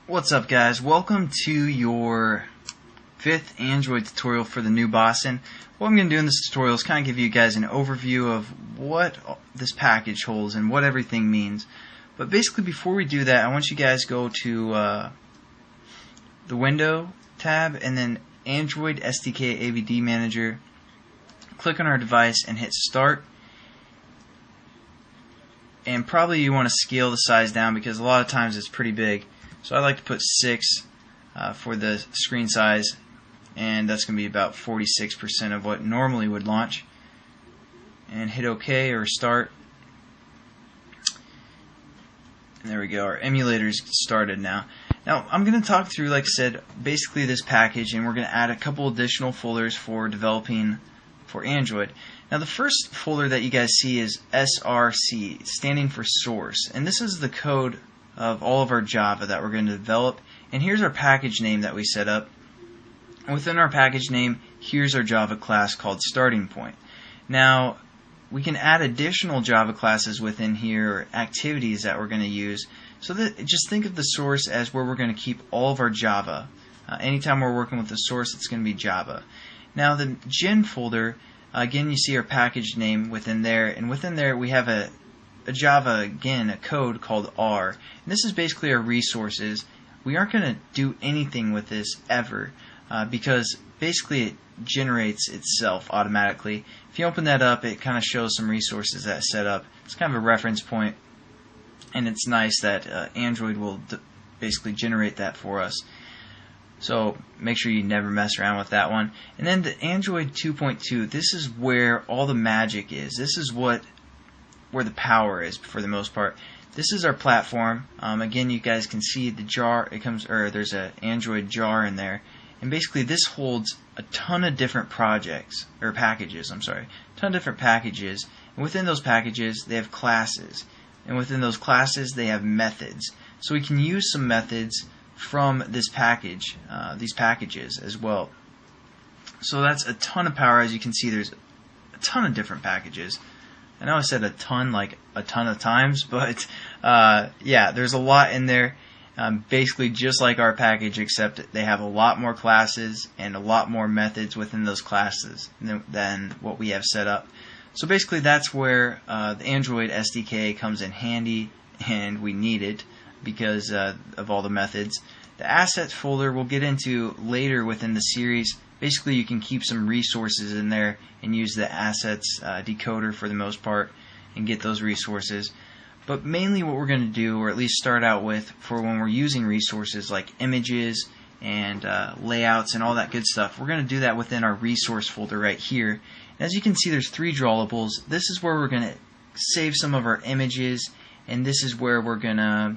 What's up, guys? Welcome to your 5th Android tutorial for the new Boson. What I'm going to do in this tutorial is kind of give you guys an overview of what this package holds and what everything means. But basically, before we do that, I want you guys to go to the Window tab and then Android SDK AVD Manager. Click on our device and hit Start. And probably you want to scale the size down because a lot of times it's pretty big. So I like to put 6 for the screen size, and that's going to be about 46% of what normally would launch. And hit OK or Start. And there we go. Our emulator is started now. Now I'm going to talk through, like I said, basically this package, and we're going to add a couple additional folders for developing for Android. Now the first folder that you guys see is SRC, standing for source, and this is the code of all of our Java that we're going to develop. And here's our package name that we set up. Within our package name, here's our Java class called Starting Point. Now we can add additional Java classes within here, or activities that we're going to use. So that, just think of the source as where we're going to keep all of our Java. Anytime we're working with the source, it's going to be Java. Now the Gen folder, again, you see our package name within there, and within there we have a Java, again, a code called R. And this is basically our resources. We aren't going to do anything with this ever because basically it generates itself automatically. If you open that up, it kind of shows some resources that set up. It's kind of a reference point, and it's nice that Android will basically generate that for us. So make sure you never mess around with that one. And then the Android 2.2, this is where all the magic is. This is where the power is for the most part. This is our platform. Again, you guys can see the jar. There's an Android jar in there, and basically this holds a ton of different packages. A ton of different packages. And within those packages, they have classes, and within those classes, they have methods. So we can use some methods from this package, these packages as well. So that's a ton of power. As you can see, there's a ton of different packages. I know I said a ton like a ton of times, but yeah, there's a lot in there. Basically just like our package, except they have a lot more classes and a lot more methods within those classes than what we have set up. So basically that's where the Android SDK comes in handy, and we need it because of all the methods. The assets folder we'll get into later within the series. Basically, you can keep some resources in there and use the assets decoder for the most part and get those resources. But mainly what we're going to do, or at least start out with, for when we're using resources like images and layouts and all that good stuff, we're going to do that within our resource folder right here. And as you can see, there's 3 drawables. This is where we're going to save some of our images, and this is where we're going to,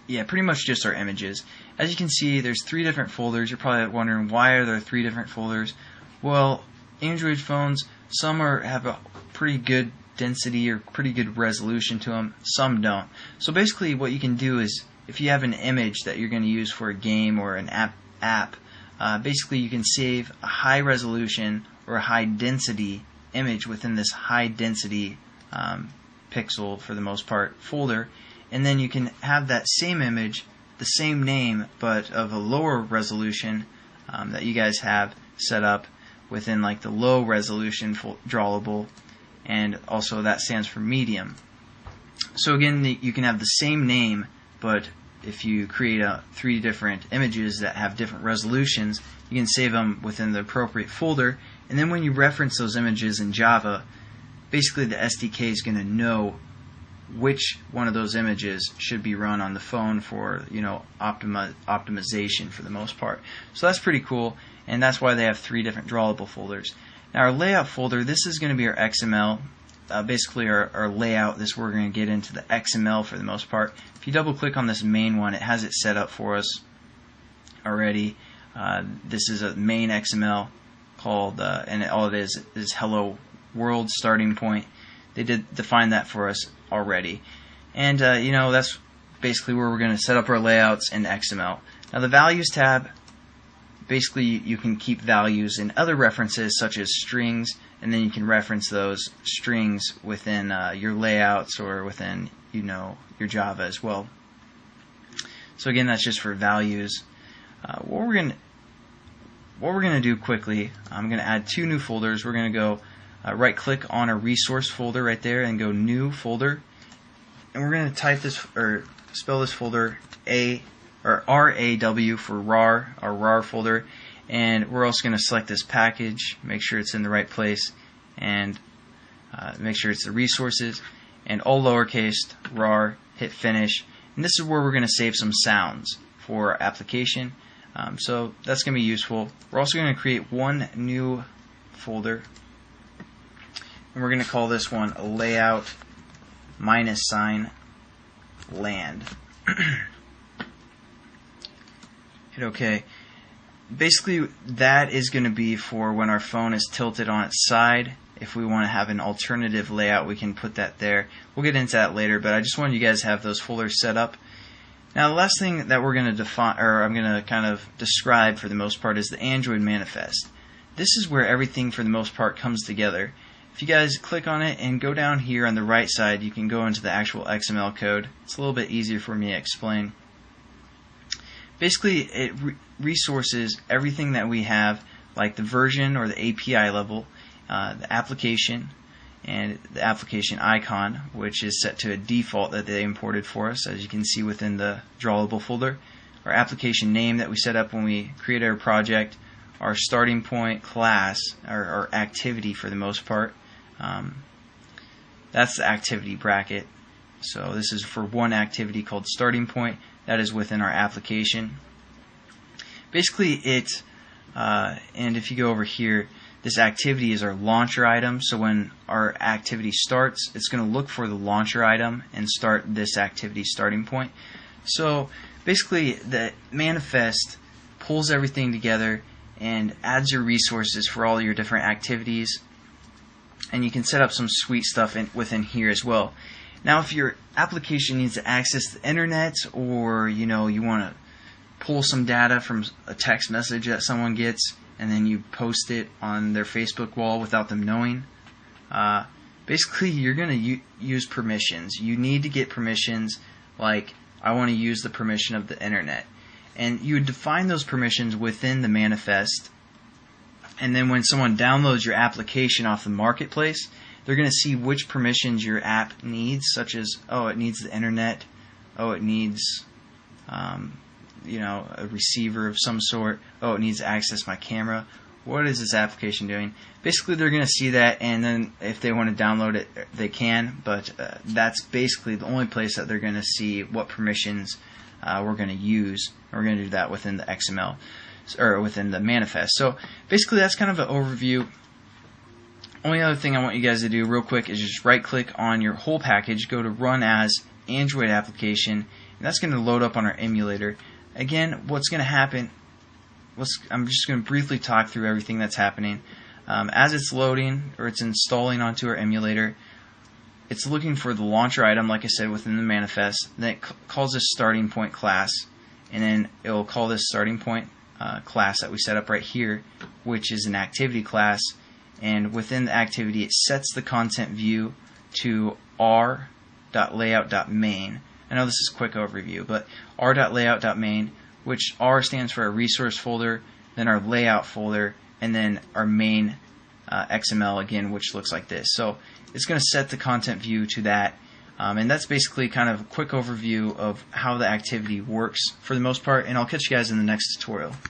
pretty much just our images. As you can see, there's 3 different folders. You're probably wondering, why are there 3 different folders? Well, Android phones, some have a pretty good density or pretty good resolution to them, some don't. So basically what you can do is, if you have an image that you're going to use for a game or an app, basically you can save a high resolution or a high density image within this high density pixel, for the most part, folder, and then you can have that same image, the same name, but of a lower resolution that you guys have set up within like the low resolution drawable, and also that stands for medium. So again, you can have the same name, but if you create 3 different images that have different resolutions, you can save them within the appropriate folder, and then when you reference those images in Java, basically the SDK is going to know which one of those images should be run on the phone for, optimization for the most part. So that's pretty cool, and that's why they have 3 different drawable folders. Now our layout folder, this is going to be our XML, basically our layout. This we're going to get into the XML for the most part. If you double click on this main one, it has it set up for us already. This is a main XML called, and all it is hello world starting point. They did define that for us already, and that's basically where we're going to set up our layouts in XML. Now the values tab, basically you can keep values in other references such as strings, and then you can reference those strings within your layouts or within your Java as well. So again, that's just for values. What we're gonna do quickly, I'm gonna add 2 new folders. We're gonna go right click on a resource folder right there and go new folder, and we're gonna type this or spell this folder RAW for RAR, our RAR folder, and we're also gonna select this package, make sure it's in the right place, and make sure it's the resources, and all lowercase RAR, hit finish, and this is where we're gonna save some sounds for our application. So that's going to be useful. We're also going to create one new folder, and we're going to call this one layout -land. Hit OK. Basically, that is going to be for when our phone is tilted on its side. If we want to have an alternative layout, we can put that there. We'll get into that later, but I just wanted you guys to have those folders set up. Now, the last thing that we're going to define, or I'm going to kind of describe for the most part, is the Android manifest. This is where everything for the most part comes together. If you guys click on it and go down here on the right side, you can go into the actual XML code. It's a little bit easier for me to explain. Basically, it resources everything that we have, like the version or the API level, the application, and the application icon, which is set to a default that they imported for us, as you can see within the drawable folder. Our application name that we set up when we created our project, our starting point class, or activity for the most part. That's the activity bracket. So this is for one activity called starting point. That is within our application. Basically, and if you go over here, this activity is our launcher item, so when our activity starts, it's going to look for the launcher item and start this activity starting point. So basically, the manifest pulls everything together and adds your resources for all your different activities, and you can set up some sweet stuff within here as well. Now, if your application needs to access the internet, or you want to pull some data from a text message that someone gets, and then you post it on their Facebook wall without them knowing. Basically, you're going to use permissions. You need to get permissions, like I want to use the permission of the internet. And you would define those permissions within the manifest. And then when someone downloads your application off the marketplace, they're going to see which permissions your app needs, such as, oh, it needs the internet, oh, it needs a receiver of some sort, oh, it needs to access my camera. What is this application doing? Basically, they're going to see that, and then if they want to download it, they can, but that's basically the only place that they're going to see what permissions we're going to use. We're going to do that within the XML, or within the manifest. So basically, that's kind of an overview. Only other thing I want you guys to do real quick is just right click on your whole package, go to run as Android application, and that's going to load up on our emulator. Again, what's going to happen, I'm just going to briefly talk through everything that's happening. As it's loading, or it's installing onto our emulator, it's looking for the launcher item, like I said, within the manifest. Then it calls this starting point class, and then it will call this starting point class that we set up right here, which is an activity class. And within the activity, it sets the content view to r.layout.main. I know this is a quick overview, but r.layout.main, which R stands for our resource folder, then our layout folder, and then our main XML again, which looks like this. So it's going to set the content view to that. And that's basically kind of a quick overview of how the activity works for the most part, and I'll catch you guys in the next tutorial.